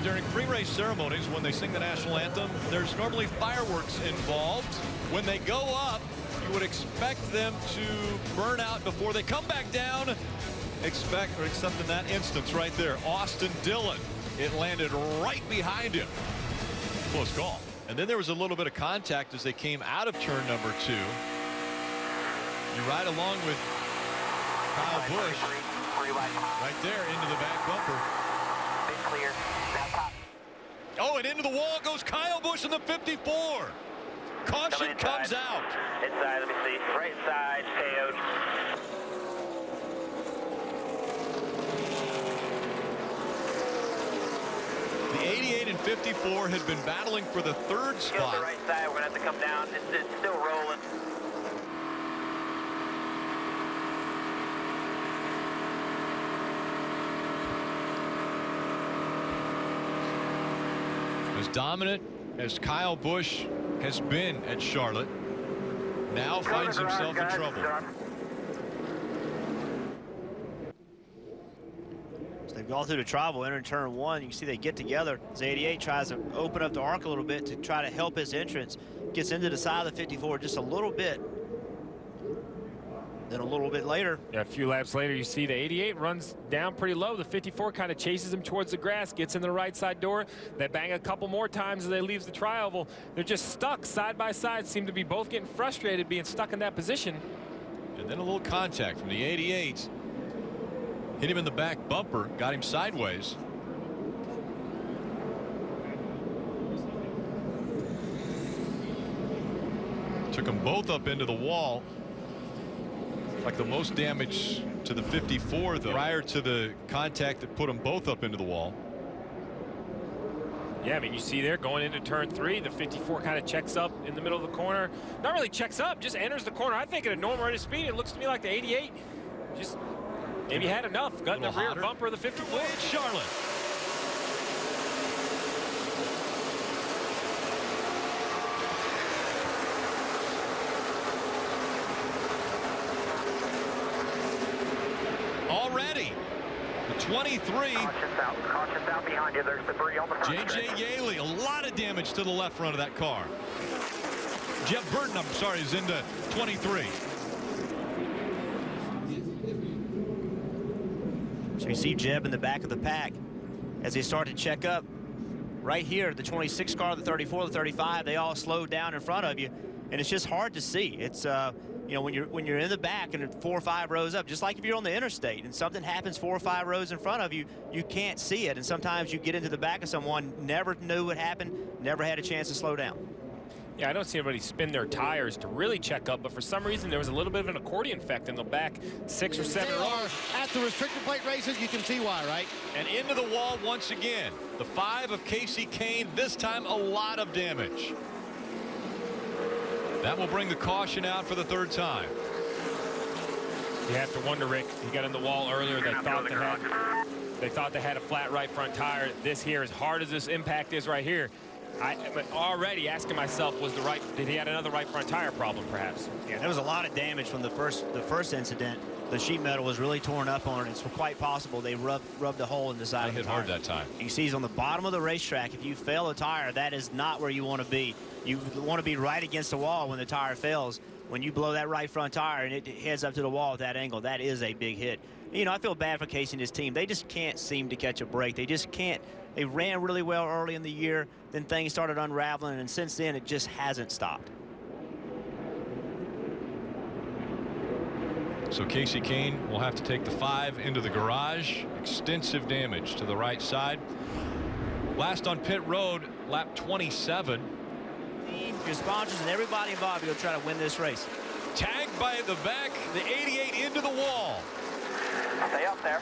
during pre-race ceremonies, when they sing the national anthem, there's normally fireworks involved. When they go up, you would expect them to burn out before they come back down. Except in that instance right there, Austin Dillon. It landed right behind him. Close call. And then there was a little bit of contact as they came out of turn number 2. You ride along with Kyle Busch right there into the back bumper. Clear. Oh, and into the wall goes Kyle Busch in the 54. Caution comes out. Inside, let me see. Right side, KO'd. The 88 and 54 had been battling for the 3rd spot. The right side, we're going to have to come down. It's still rolling. As dominant as Kyle Busch has been at Charlotte, now finds himself in trouble. So they've gone through the travel, entering turn 1. You can see they get together. As 88 tries to open up the arc a little bit to try to help his entrance. Gets into the side of the 54 just a little bit. Then a little bit later. Yeah, a few laps later, you see the 88 runs down pretty low. The 54 kind of chases him towards the grass, gets in the right side door. They bang a couple more times as they leave the tri-oval. They're just stuck side by side, seem to be both getting frustrated being stuck in that position. And then a little contact from the 88. Hit him in the back bumper, got him sideways. Took them both up into the wall. Like the most damage to the 54, though, prior to the contact that put them both up into the wall. Yeah, I mean, you see there going into turn 3, the 54 kind of checks up in the middle of the corner. Not really checks up, just enters the corner. I think at a normal rate of speed, it looks to me like the 88 just maybe had enough. Got in the rear bumper of the 54. It's Charlotte. Already, the 23. Cautious out behind you. There's debris on the front. J.J. Yaley, a lot of damage to the left front of that car. Jeff Burton, I'm sorry, is into 23. So you see Jeb in the back of the pack as they start to check up. Right here, the 26 car, the 34, the 35, they all slowed down in front of you, and it's just hard to see. It's you know, when you're in the back and 4 or 5 rows up, just like if you're on the interstate and something happens 4 or 5 rows in front of you, you can't see it. And sometimes you get into the back of someone, never knew what happened, never had a chance to slow down. Yeah, I don't see anybody spin their tires to really check up, but for some reason there was a little bit of an accordion effect in the back 6 or 7 rows. At the restrictor plate races, you can see why, right? And into the wall once again. The 5 of Casey Kane, this time a lot of damage. That will bring the caution out for the 3rd time. You have to wonder, Rick, he got in the wall earlier. They thought they had a flat right front tire. This here, as hard as this impact is right here, I'm already asking myself, did he have another right front tire problem, perhaps? Yeah, there was a lot of damage from the first incident. The sheet metal was really torn up on it. It's quite possible they rubbed a hole in the side of the tire. Hit hard that time. You see he's on the bottom of the racetrack. If you fail a tire, that is not where you want to be. You want to be right against the wall when the tire fails. When you blow that right front tire and it heads up to the wall at that angle, that is a big hit. You know, I feel bad for Casey and his team. They just can't seem to catch a break. They just can't. They ran really well early in the year, then things started unraveling, and since then it just hasn't stopped. So Casey Kane will have to take the 5 into the garage. Extensive damage to the right side. Last on pit road, lap 27. Your sponsors and everybody involved will try to win this race. Tagged by the back, the 88 into the wall. Stay up there.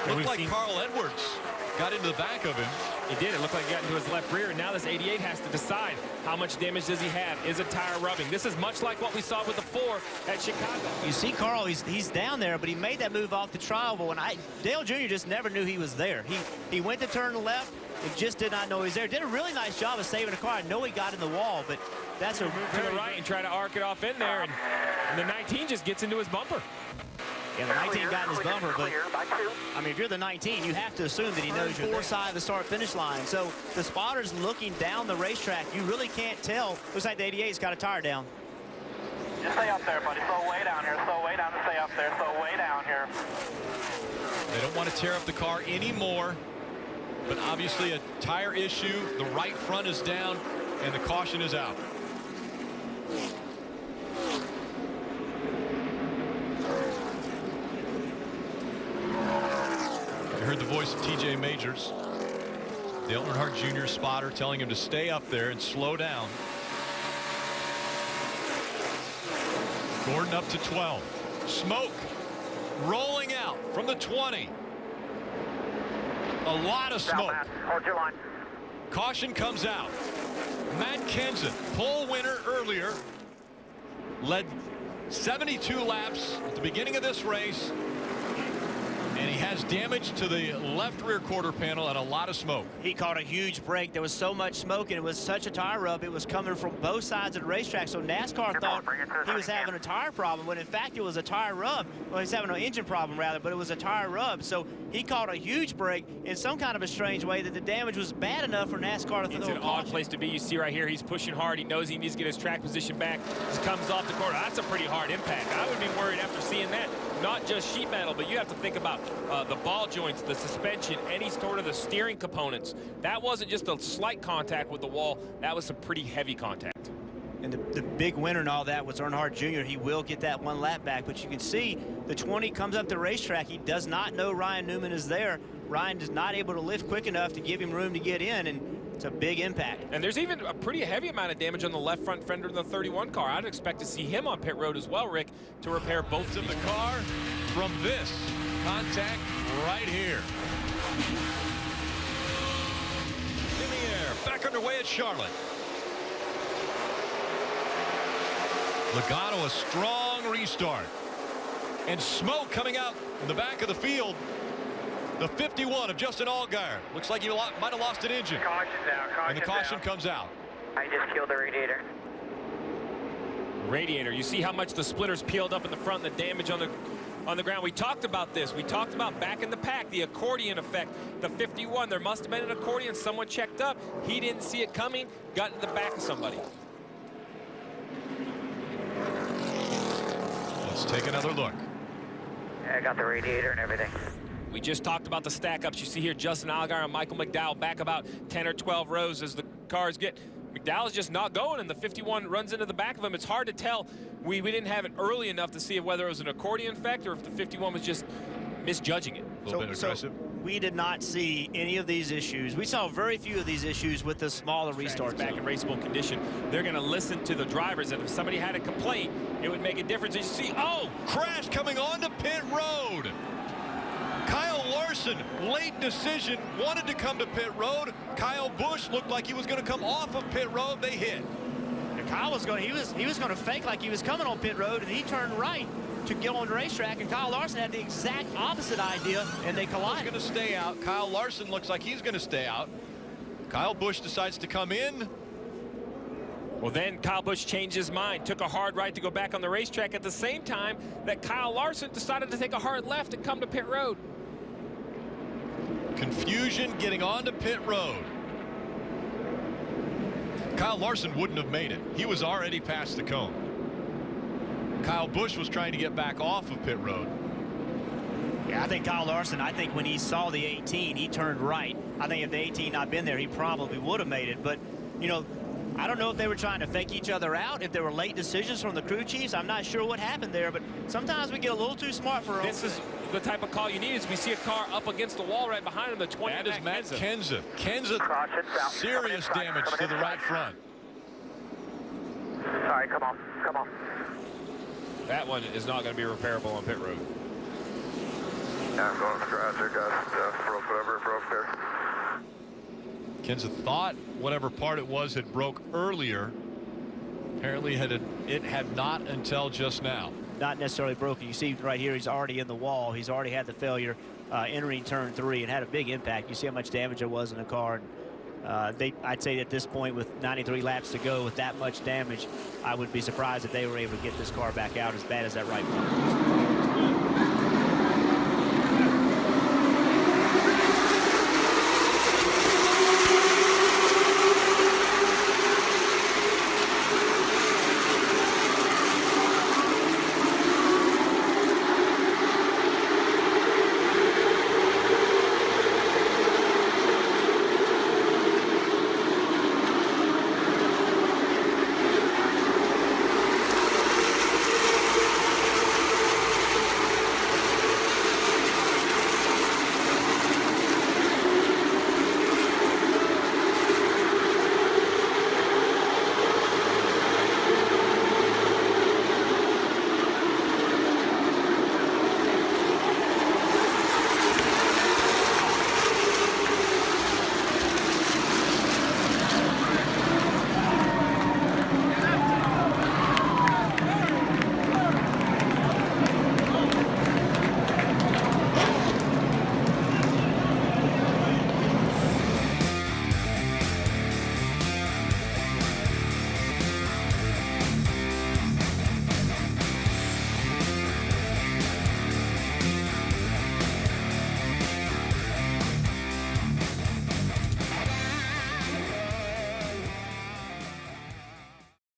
Looked like Carl Edwards got into the back of him. He did. It looked like he got into his left rear, and now this 88 has to decide how much damage does he have. Is a tire rubbing? This is much like what we saw with the 4 at Chicago. You see Carl, he's down there, but he made that move off the tri-oval, and Dale Jr. just never knew he was there. He went to turn left, and just did not know he was there. Did a really nice job of saving the car. I know he got in the wall, but that's a move to the right and try to arc it off in there, and the 19 just gets into his bumper. Yeah, the 19 got in his bumper, but Clear by 2. I mean, if you're the 19, you have to assume that he knows you're side of the start-finish line. So the spotter's looking down the racetrack. You really can't tell. Looks like the 88's got a tire down. Just stay up there, buddy. Slow way down here. Slow way down and stay up there. Slow way down here. They don't want to tear up the car anymore, but obviously a tire issue. The right front is down, and the caution is out. You heard the voice of TJ Majors, Dale Earnhardt Jr. spotter, telling him to stay up there and slow down. Gordon up to 12. Smoke rolling out from the 20. A lot of smoke. Hold your line. Caution comes out. Matt Kenseth, pole winner earlier, led 72 laps at the beginning of this race, and he has damage to the left rear quarter panel and a lot of smoke. He caught a huge break. There was so much smoke, and it was such a tire rub. It was coming from both sides of the racetrack, so NASCAR thought he was having a tire problem, when in fact it was a tire rub. Well, he's having an engine problem, rather, but it was a tire rub. So he caught a huge break in some kind of a strange way that the damage was bad enough for NASCAR to throw a caution. It's an odd place to be. You see right here, he's pushing hard. He knows he needs to get his track position back. Just comes off the corner. That's a pretty hard impact. I would be worried after seeing that. Not just sheet metal, but you have to think about the ball joints, the suspension, any sort of the steering components. That wasn't just a slight contact with the wall. That was some pretty heavy contact. And the big winner in all that was Earnhardt Jr. He will get that one lap back, but you can see the 20 comes up the racetrack. He does not know Ryan Newman is there. Ryan is not able to lift quick enough to give him room to get in, and it's a big impact. And there's even a pretty heavy amount of damage on the left front fender in the 31 car. I'd expect to see him on pit road as well, Rick, to repair both of the car from this contact right here. In the air, back underway at Charlotte. Logano, a strong restart. And smoke coming out in the back of the field. The 51 of Justin Allgaier. Looks like he might have lost an engine. Caution's out. And the caution comes out. I just killed the radiator. Radiator. You see how much the splitter's peeled up in the front, and the damage on the ground. We talked about this. We talked about back in the pack, the accordion effect. The 51, there must have been an accordion. Someone checked up. He didn't see it coming. Got in the back of somebody. Let's take another look. Yeah, I got the radiator and everything. We just talked about the stack-ups. You see here Justin Allgaier and Michael McDowell back about 10 or 12 rows as the cars get. McDowell's just not going, and the 51 runs into the back of him. It's hard to tell. We didn't have it early enough to see whether it was an accordion effect or if the 51 was just misjudging it. A little bit aggressive. So we did not see any of these issues. We saw very few of these issues with the smaller restarts. Back in raceable condition, they're going to listen to the drivers, and if somebody had a complaint, it would make a difference. You see, oh, crash coming onto pit road. Kyle Larson, late decision, wanted to come to pit road. Kyle Busch looked like he was going to come off of pit road. They hit. And Kyle was going. He was going to fake like he was coming on pit road, and he turned right to get on the racetrack. And Kyle Larson had the exact opposite idea, and they collided. He's going to stay out. Kyle Larson looks like he's going to stay out. Kyle Busch decides to come in. Well, then Kyle Busch changed his mind, took a hard right to go back on the racetrack at the same time that Kyle Larson decided to take a hard left and come to pit road. Confusion getting onto pit road. Kyle Larson wouldn't have made it. He was already past the cone. Kyle Busch was trying to get back off of pit road. Yeah, I think Kyle Larson, when he saw the 18, he turned right. I think if the 18 not been there, he probably would have made it. But, you know, I don't know if they were trying to fake each other out, if there were late decisions from the crew chiefs. I'm not sure what happened there, but sometimes we get a little too smart for this is the type of call you need. Is we see a car up against the wall right behind him, the 20. That is Matt Kenseth. Kenseth, serious damage to the right front. All right, come on. That one is not going to be repairable on pit road. Yeah, I'm going to the garage there, guys. Broke whatever it broke there. Kenseth thought whatever part it was had broke earlier. Apparently it had not until just now. Not necessarily broken. You see right here, he's already in the wall. He's already had the failure entering turn 3 and had a big impact. You see how much damage there was in the car. I'd say at this point, with 93 laps to go, with that much damage, I would be surprised if they were able to get this car back out as bad as that right front was.